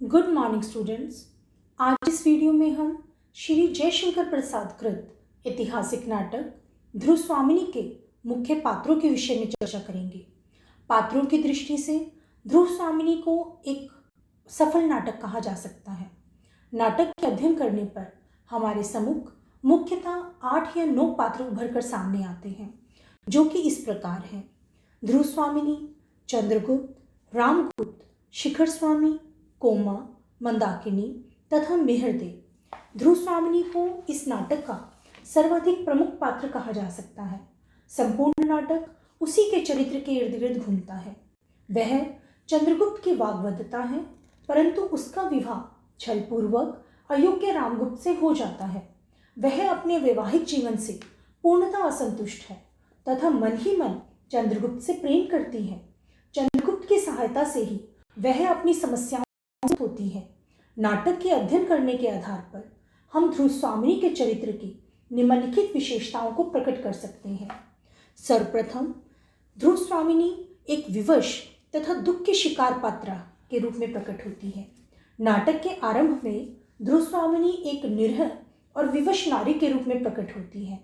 Good morning students. आज इस video में हम श्री जयशंकर प्रसाद कृत ऐतिहासिक नाटक ध्रुव स्वामिनी के मुख्य पात्रों के विषय में चर्चा करेंगे। पात्रों की दृष्टि से ध्रुव स्वामिनी को एक सफल नाटक कहा जा सकता है। नाटक के अध्ययन करने पर हमारे सम्मुख मुख्यतः 8 या 9 पात्र उभर कर सामने आते हैं, जो कि इस प्रकार हैं: ध्रुव स्वामिनी, चंद्रगुप्त, रामगुप्त, शिखर स्वामी, कोमा, मंदाकिनी तथा मेहरदेव। ध्रुव स्वामिनी को इस नाटक का सर्वाधिक प्रमुख पात्र कहा जा सकता है। संपूर्ण नाटक उसी के चरित्र के इर्द गिर्द घूमता है। वह चंद्रगुप्त की वाग्वधता है, परंतु उसका विवाह छलपूर्वक अयोग्य रामगुप्त से हो जाता है। वह अपने वैवाहिक जीवन से पूर्णतः असंतुष्ट है तथा मन ही मन चंद्रगुप्त से प्रेम करती है। चंद्रगुप्त की सहायता से ही वह अपनी समस्याओं होती है। नाटक के अध्ययन करने के आधार पर हम ध्रुव स्वामिनी के चरित्र की निम्नलिखित विशेषताओं को प्रकट कर सकते हैं। सर्वप्रथम, ध्रुव स्वामिनी एक विवश तथा दुख के शिकार पात्रा के रूप में प्रकट होती है। नाटक के आरंभ में ध्रुव स्वामिनी एक निरह और विवश नारी के रूप में प्रकट होती है।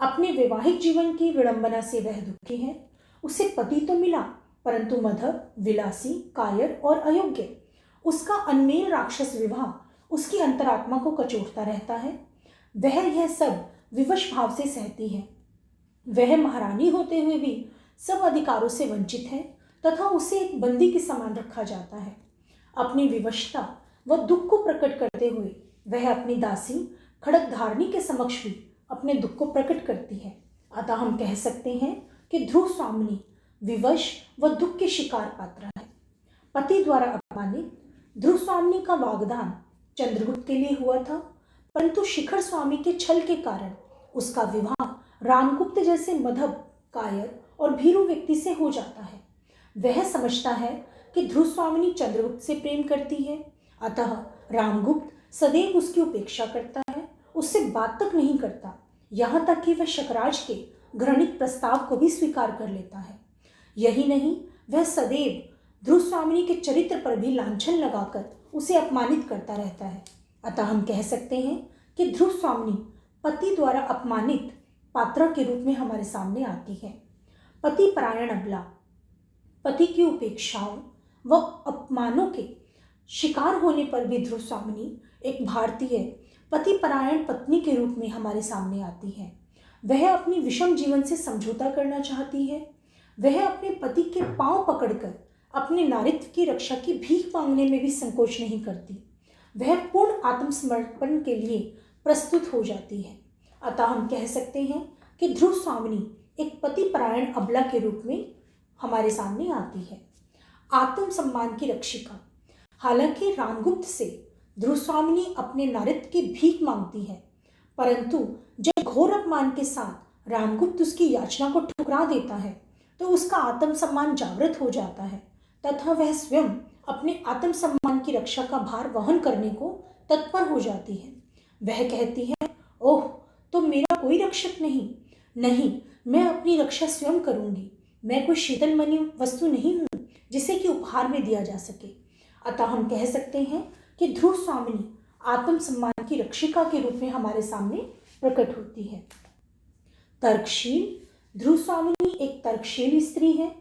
अपने वैवाहिक जीवन की विडंबना से वह दुखी है। उसे पति तो मिला, परंतु मधुर, विलासी, कायर और अयोग्य। उसका अनमेल राक्षस विवाह उसकी अंतरात्मा को कचोटता रहता है। वह यह सब विवश भाव से सहती है। वह महारानी होते हुए भी सब अधिकारों से वंचित है तथा उसे एक बंदी के समान रखा जाता है। अपनी विवशता व दुख को प्रकट करते हुए वह अपनी दासी खड्गधारणी के समक्ष भी अपने दुख को प्रकट करती है। अतः हम कह सकते हैं कि ध्रुव स्वामिनी विवश व दुख के शिकार पात्र है। पति द्वारा अपमानित ध्रुव स्वामिनी का वाग्दान चंद्रगुप्त के लिए हुआ था, परंतु शिखर स्वामी के छल के कारण उसका विवाह रामगुप्त जैसे मधुर, कायर और भीरू व्यक्ति से हो जाता है। वह समझता है कि ध्रुव स्वामिनी चंद्रगुप्त से प्रेम करती है, अतः रामगुप्त सदैव उसकी उपेक्षा करता है, उससे बात तक नहीं करता। यहाँ तक कि वह शकराज के घृणित प्रस्ताव को भी स्वीकार कर लेता है। यही नहीं, वह सदैव ध्रुव स्वामिनी के चरित्र पर भी लांछन लगाकर उसे अपमानित करता रहता है। अतः हम कह सकते हैं कि ध्रुव स्वामिनी पति द्वारा अपमानित पात्रा के रूप में हमारे सामने आती है। पति परायण अबला, पति की उपेक्षाओं व अपमानों के शिकार होने पर भी ध्रुव स्वामिनी एक भारतीय पति परायण पत्नी के रूप में हमारे सामने आती है। वह अपनी विषम जीवन से समझौता करना चाहती है। वह अपने पति के पांव पकड़कर अपने नारित्व की रक्षा की भीख मांगने में भी संकोच नहीं करती। वह पूर्ण आत्मसमर्पण के लिए प्रस्तुत हो जाती है। अतः हम कह सकते हैं कि ध्रुव स्वामिनी एक पति परायण अबला के रूप में हमारे सामने आती है। आत्मसम्मान की रक्षिका, हालांकि रामगुप्त से ध्रुव स्वामिनी अपने नारित्व की भीख मांगती है, परंतु जब घोर अपमान के साथ रामगुप्त उसकी याचना को ठुकरा देता है तो उसका आत्मसम्मान जागृत हो जाता है तथा वह स्वयं अपने आत्मसम्मान की रक्षा का भार वहन करने को तत्पर हो जाती है। वह कहती है, ओह, तो मेरा कोई रक्षक नहीं, मैं अपनी रक्षा स्वयं करूंगी। मैं कोई शीतलमणि वस्तु नहीं हूँ जिसे कि उपहार में दिया जा सके। अतः हम कह सकते हैं कि ध्रुव स्वामिनी आत्मसम्मान की रक्षिका के रूप में हमारे सामने प्रकट होती है। तर्कशील, ध्रुव स्वामिनी एक तर्कशील स्त्री है।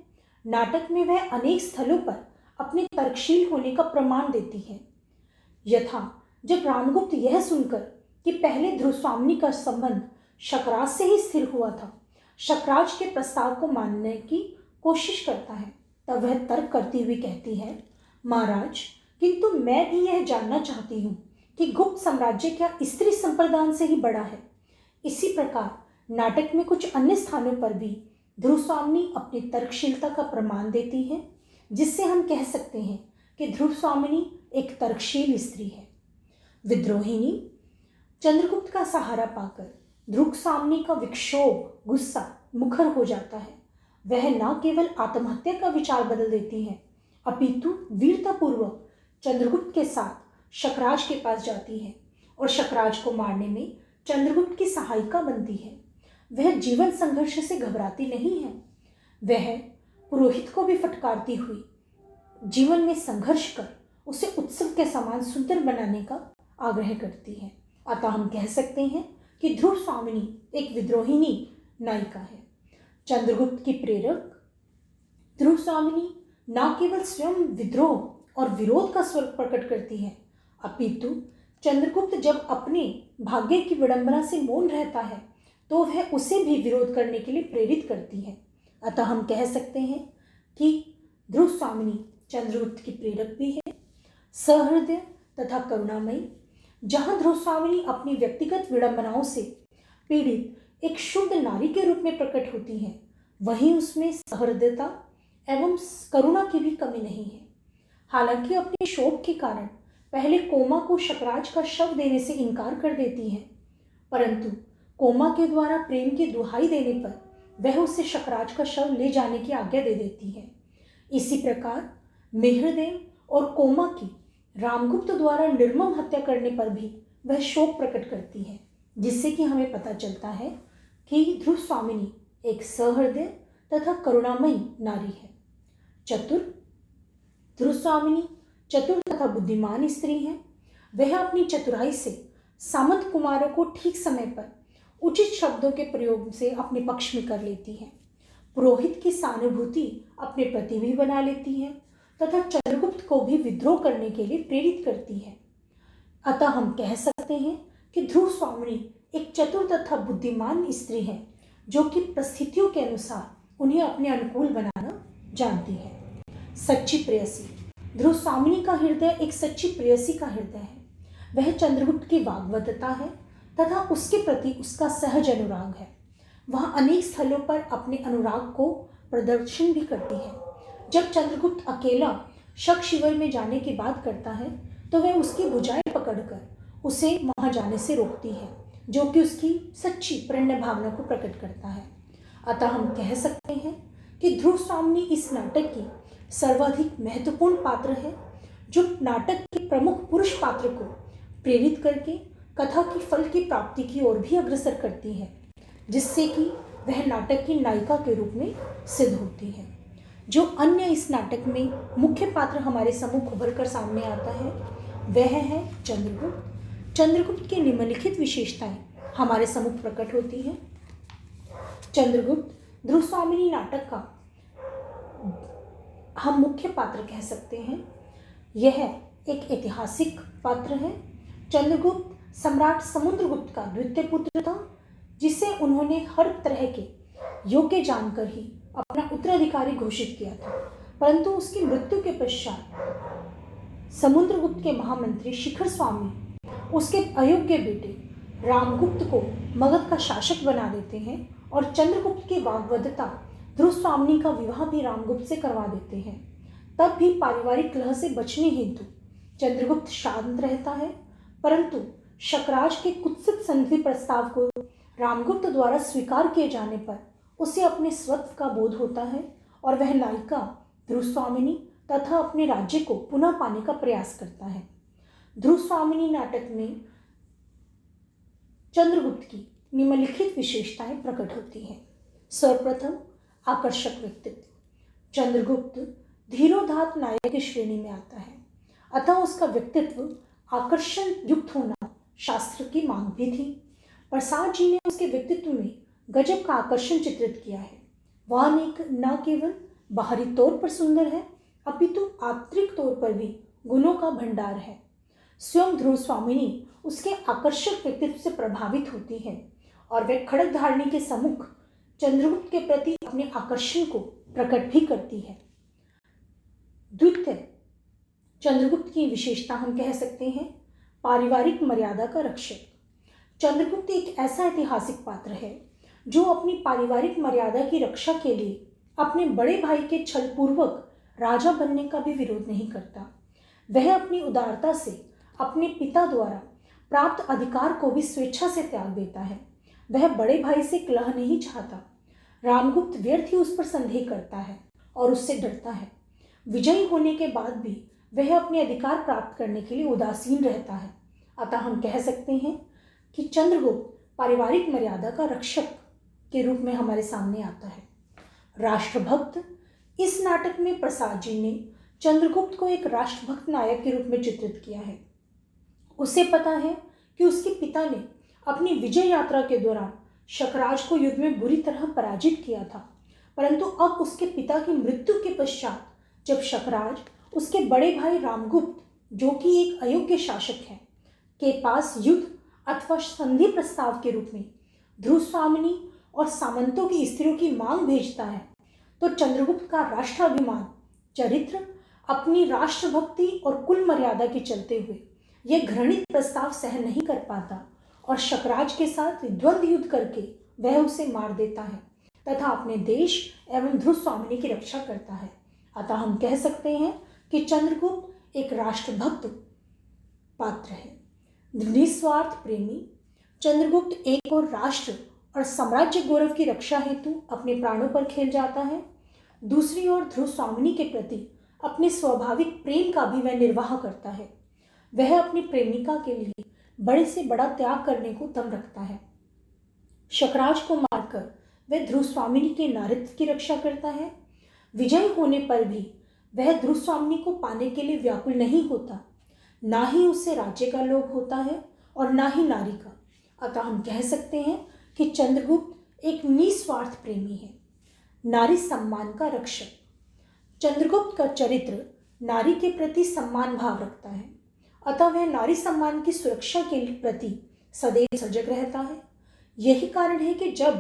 नाटक में वह अनेक स्थलों पर अपने तर्कशील होने का प्रमाण देती है। यथा जब रामगुप्त यह सुनकर कि पहले ध्रुव स्वामिनी का संबंध शकराज से ही स्थिर हुआ था, शकराज के प्रस्ताव को मानने की कोशिश करता है, तब वह तर्क करती हुई कहती है, महाराज, किंतु मैं भी यह जानना चाहती हूँ कि गुप्त साम्राज्य क्या स्त्री संप्रदान से ही बड़ा है। इसी प्रकार नाटक में कुछ अन्य स्थानों पर भी ध्रुव स्वामिनी अपनी तर्कशीलता का प्रमाण देती है, जिससे हम कह सकते हैं कि ध्रुव स्वामिनी एक तर्कशील स्त्री है। विद्रोहिणी, चंद्रगुप्त का सहारा पाकर ध्रुव स्वामिनी का विक्षोभ, गुस्सा मुखर हो जाता है। वह न केवल आत्महत्या का विचार बदल देती है, अपितु वीरतापूर्वक चंद्रगुप्त के साथ शकराज के पास जाती है और शकराज को मारने में चंद्रगुप्त की सहायिका बनती है। वह जीवन संघर्ष से घबराती नहीं है। वह पुरोहित को भी फटकारती हुई जीवन में संघर्ष कर उसे उत्सव के समान सुंदर बनाने का आग्रह करती है। अतः हम कह सकते हैं कि ध्रुव स्वामिनी एक विद्रोहिणी नायिका है। चंद्रगुप्त की प्रेरक ध्रुव स्वामिनी न केवल स्वयं विद्रोह और विरोध का स्वर प्रकट करती है, अपितु चंद्रगुप्त जब अपने भाग्य की विडंबना से मौन रहता है तो वह उसे भी विरोध करने के लिए प्रेरित करती है। अतः हम कह सकते हैं कि ध्रुव स्वामिनी चंद्रगुप्त की प्रेरक भी है। सहृदय तथा करुणामयी, जहाँ ध्रुव स्वामिनी अपनी व्यक्तिगत विडंबनाओं से पीड़ित एक शुद्ध नारी के रूप में प्रकट होती है, वहीं उसमें सहृदयता एवं करुणा की भी कमी नहीं है। हालांकि अपने शोक के कारण पहले कोमा को शकराज का शव देने से इनकार कर देती है, परंतु कोमा के द्वारा प्रेम की दुहाई देने पर वह उसे शकराज का शव ले जाने की आज्ञा दे देती है। इसी प्रकार मेहरदेव और कोमा की रामगुप्त द्वारा निर्मम हत्या करने पर भी वह शोक प्रकट करती है, जिससे कि हमें पता चलता है कि ध्रुव स्वामिनी एक सहृदय तथा करुणामयी नारी है। चतुर, ध्रुव स्वामिनी चतुर तथा बुद्धिमान स्त्री है। वह अपनी चतुराई से सामंत कुमारों को ठीक समय पर उचित शब्दों के प्रयोग से अपने पक्ष में कर लेती है। पुरोहित की सहानुभूति अपने प्रति भी बना लेती है तथा चंद्रगुप्त को भी विद्रोह करने के लिए प्रेरित करती है। अतः हम कह सकते हैं कि ध्रुव स्वामिनी एक चतुर तथा बुद्धिमान स्त्री है, जो कि परिस्थितियों के अनुसार उन्हें अपने अनुकूल बनाना जानती है। सच्ची प्रेयसी, ध्रुव स्वामिनी का हृदय एक सच्ची प्रेयसी का हृदय है। वह चंद्रगुप्त की वाग्वधता है तथा उसके प्रति उसका सहज अनुराग है। वह अनेक स्थलों पर अपने अनुराग को प्रदर्शन भी करती है। जब चंद्रगुप्त अकेला शक शिविर में जाने की बात करता है तो वह उसकी भुजाएं पकड़कर उसे वहां जाने से रोकती है, जो कि उसकी सच्ची प्रेरणा भावना को प्रकट करता है। अतः हम कह सकते हैं कि ध्रुव स्वामिनी इस नाटक की सर्वाधिक महत्वपूर्ण पात्र है, जो नाटक के प्रमुख पुरुष पात्र को प्रेरित करके कथा की फल की प्राप्ति की ओर भी अग्रसर करती है, जिससे कि वह नाटक की नायिका के रूप में सिद्ध होती है। जो अन्य इस नाटक में मुख्य पात्र हमारे सम्मुख उभर कर सामने आता है वह है चंद्रगुप्त। चंद्रगुप्त की निम्नलिखित विशेषताएं हमारे सम्मुख प्रकट होती हैं। चंद्रगुप्त ध्रुव स्वामिनी नाटक का हम मुख्य पात्र कह सकते हैं। यह एक ऐतिहासिक पात्र है। चंद्रगुप्त सम्राट समुद्रगुप्त का द्वितीय पुत्र था, जिसे उन्होंने हर तरह के योग्य जानकर ही अपना उत्तराधिकारी घोषित किया था, परंतु उसकी मृत्यु के पश्चात समुद्रगुप्त के महामंत्री शिखर स्वामी उसके अयोग्य बेटे रामगुप्त को मगध का शासक बना देते हैं और चंद्रगुप्त की वाग्वधता ध्रुव स्वामिनी का विवाह भी रामगुप्त से करवा देते हैं। तब भी पारिवारिक कलह से बचने हेतु चंद्रगुप्त शांत रहता है, परंतु शकराज के कुत्सित संधि प्रस्ताव को रामगुप्त द्वारा स्वीकार किए जाने पर उसे अपने स्वत्व का बोध होता है और वह नायिका ध्रुव स्वामिनी तथा अपने राज्य को पुनः पाने का प्रयास करता है। ध्रुव स्वामिनी नाटक में चंद्रगुप्त की निम्नलिखित विशेषताएं प्रकट होती हैं। सर्वप्रथम आकर्षक व्यक्तित्व। चंद्रगुप्त धीरोदात्त नायक की श्रेणी में आता है, अतः उसका व्यक्तित्व आकर्षण युक्त होना शास्त्र की मांग भी थी। प्रसाद जी ने उसके व्यक्तित्व में गजब का आकर्षण चित्रित किया है। वह न केवल बाहरी तौर पर सुंदर है, अपितु आंतरिक तौर पर भी गुणों का भंडार है। स्वयं ध्रुव स्वामिनी उसके आकर्षक व्यक्तित्व से प्रभावित होती है और वह खड्ग धारणी के सम्मुख चंद्रगुप्त के प्रति अपने आकर्षण को प्रकट भी करती है। द्वितीय चंद्रगुप्त की विशेषता हम कह सकते हैं पारिवारिक मर्यादा का रक्षक। चंद्रगुप्त एक ऐसा ऐतिहासिक पात्र है जो अपनी पारिवारिक मर्यादा की रक्षा के लिए अपने बड़े भाई के छलपूर्वक राजा बनने का भी विरोध नहीं करता। वह अपनी उदारता से अपने पिता द्वारा प्राप्त अधिकार को भी स्वेच्छा से त्याग देता है। वह बड़े भाई से कलह नहीं चाहता। रामगुप्त व्यर्थ ही उस पर संदेह करता है और उससे डरता है। विजयी होने के बाद भी वह अपने अधिकार प्राप्त करने के लिए उदासीन रहता है। अतः हम कह सकते हैं कि चंद्रगुप्त पारिवारिक मर्यादा का रक्षक के रूप में हमारे सामने आता है। राष्ट्रभक्त, इस नाटक में प्रसाद जी ने चंद्रगुप्त को एक राष्ट्रभक्त नायक के रूप में चित्रित किया है। उसे पता है कि उसके पिता ने अपनी विजय यात्रा के दौरान शकराज को युद्ध में बुरी तरह पराजित किया था, परंतु अब उसके पिता की मृत्यु के पश्चात जब शकराज उसके बड़े भाई रामगुप्त, जो कि एक अयोग्य शासक है, के पास युद्ध अथवा संधि प्रस्ताव के रूप में ध्रुवस्वामिनी और सामंतों की स्त्रियों की मांग भेजता है, तो चंद्रगुप्त का राष्ट्राभिमान, चरित्र, अपनी राष्ट्रभक्ति और कुल मर्यादा के चलते हुए यह घृणित प्रस्ताव सहन नहीं कर पाता और शकराज के साथ द्वंद्व युद्ध करके वह उसे मार देता है तथा अपने देश एवं ध्रुवस्वामिनी की रक्षा करता है। अतः हम कह सकते हैं कि चंद्रगुप्त एक राष्ट्रभक्त पात्र है, निस्वार्थ प्रेमी। चंद्रगुप्त एक और राष्ट्र और साम्राज्य गौरव की रक्षा हेतु अपने प्राणों पर खेल जाता है, दूसरी ओर ध्रुवस्वामिनी के प्रति अपने स्वाभाविक प्रेम का भी वह निर्वाह करता है। वह अपनी प्रेमिका के लिए बड़े से बड़ा त्याग करने को दम रखता है। शकराज को मारकर वह ध्रुवस्वामिनी के नारित्व की रक्षा करता है। विजयी होने पर भी वह ध्रुवस्वामिनी को पाने के लिए व्याकुल नहीं होता, ना ही उसे राज्य का लोभ होता है और ना ही नारी का। अतः हम कह सकते हैं कि चंद्रगुप्त एक निस्वार्थ प्रेमी है, नारी सम्मान का रक्षक। चंद्रगुप्त का चरित्र नारी के प्रति सम्मान भाव रखता है, अतः वह नारी सम्मान की सुरक्षा के प्रति सदैव सजग रहता है। यही कारण है कि जब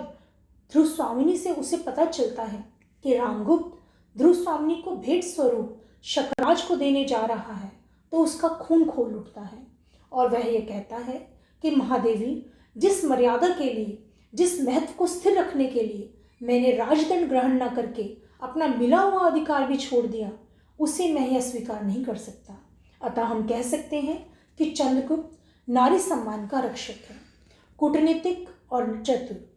ध्रुवस्वामिनी से उसे पता चलता है कि रामगुप्त ध्रुवस्वामिनी को भेंट स्वरूप शकराज को देने जा रहा है, तो उसका खून खोल उठता है और वह यह कहता है कि महादेवी, जिस मर्यादा के लिए, जिस महत्व को स्थिर रखने के लिए मैंने राजदंड ग्रहण न करके अपना मिला हुआ अधिकार भी छोड़ दिया, उसे मैं यह स्वीकार नहीं कर सकता। अतः हम कह सकते हैं कि चंद्रगुप्त नारी सम्मान का रक्षक है, कूटनीतिक और चतुर।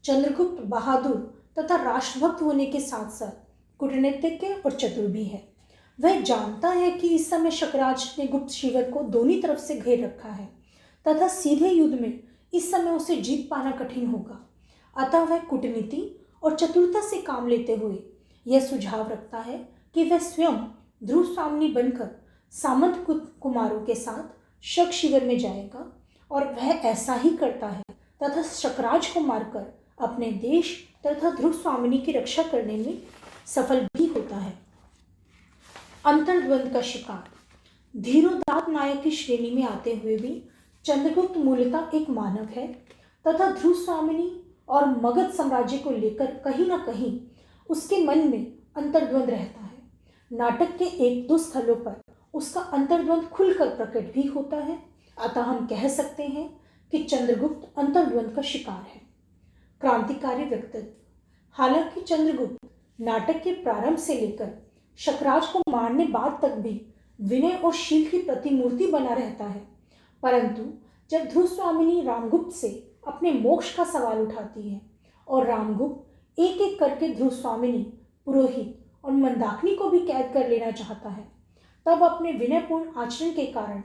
चंद्रगुप्त बहादुर तथा राष्ट्रभक्त होने के साथ साथ कूटनीतिज्ञ और चतुर भी है। वह जानता है कि इस समय शकराज ने गुप्त शिविर को दोनों तरफ से घेर रखा है तथा सीधे युद्ध में इस समय उसे जीत पाना कठिन होगा। अतः वह कूटनीति और चतुरता से काम लेते हुए यह सुझाव रखता है कि वह स्वयं ध्रुवस्वामिनी बनकर सामंत कुमारों के साथ शक शिविर में जाएगा और वह ऐसा ही करता है तथा शकराज को मारकर अपने देश तथा ध्रुवस्वामिनी की रक्षा करने में सफल भी होता है। अंतर्द्वंद का शिकार। धीरोदात्त नायक की श्रेणी में आते हुए भी चंद्रगुप्त मूलतः एक मानव है तथा ध्रुवस्वामिनी और मगध साम्राज्य को लेकर कहीं ना कहीं उसके मन में अंतर्द्वंद रहता है। नाटक के एक दो स्थलों पर उसका अंतर्द्वंद खुलकर प्रकट भी होता है। अतः हम कह सकते हैं कि चंद्रगुप्त अंतर्द्वंद का शिकार है। क्रांतिकारी व्यक्तित्व। हालांकि चंद्रगुप्त नाटक के प्रारंभ से लेकर शकराज को मारने बाद तक भी विनय और शील की प्रतिमूर्ति बना रहता है, परंतु जब ध्रुवस्वामिनी रामगुप्त से अपने मोक्ष का सवाल उठाती है और रामगुप्त एक एक करके ध्रुवस्वामिनी, पुरोहित और मंदाकिनी को भी कैद कर लेना चाहता है, तब अपने विनयपूर्ण आचरण के कारण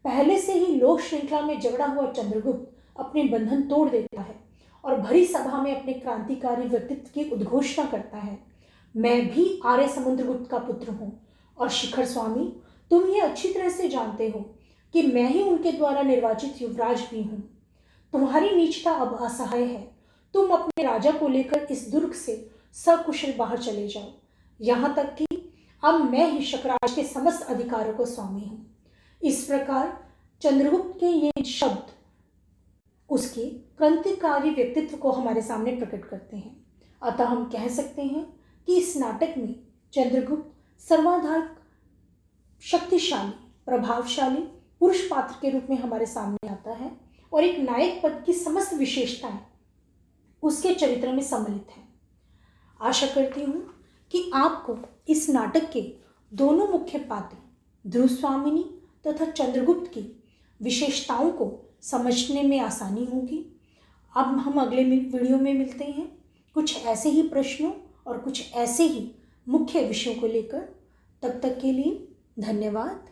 पहले से ही लोक श्रृंखला में जकड़ा हुआ चंद्रगुप्त अपने बंधन तोड़ देता है और भरी सभा में अपने क्रांतिकारी व्यक्तित्व की उद्घोषणा करता है। मैं भी आर्य समुद्रगुप्त का पुत्र हूँ और शिखर स्वामी, तुम ये अच्छी तरह से जानते हो कि मैं ही उनके द्वारा निर्वाचित युवराज भी हूँ। तुम्हारी नीचता अब असहाय है। तुम अपने राजा को लेकर इस दुर्ग से सकुशल बाहर चले जाओ, यहाँ तक कि अब मैं ही शकराज के समस्त अधिकारों को स्वामी हूँ। इस प्रकार चंद्रगुप्त के ये शब्द उसके क्रांतिकारी व्यक्तित्व को हमारे सामने प्रकट करते हैं। अतः हम कह सकते हैं कि इस नाटक में चंद्रगुप्त सर्वाधार शक्तिशाली, प्रभावशाली पुरुष पात्र के रूप में हमारे सामने आता है और एक नायक पद की समस्त विशेषताएं उसके चरित्र में सम्मिलित है। आशा करती हूँ कि आपको इस नाटक के दोनों मुख्य पात्र ध्रुवस्वामिनी तथा चंद्रगुप्त की विशेषताओं को समझने में आसानी होगी। अब हम अगले वीडियो में मिलते हैं कुछ ऐसे ही प्रश्नों और कुछ ऐसे ही मुख्य विषयों को लेकर। तब तक के लिए धन्यवाद।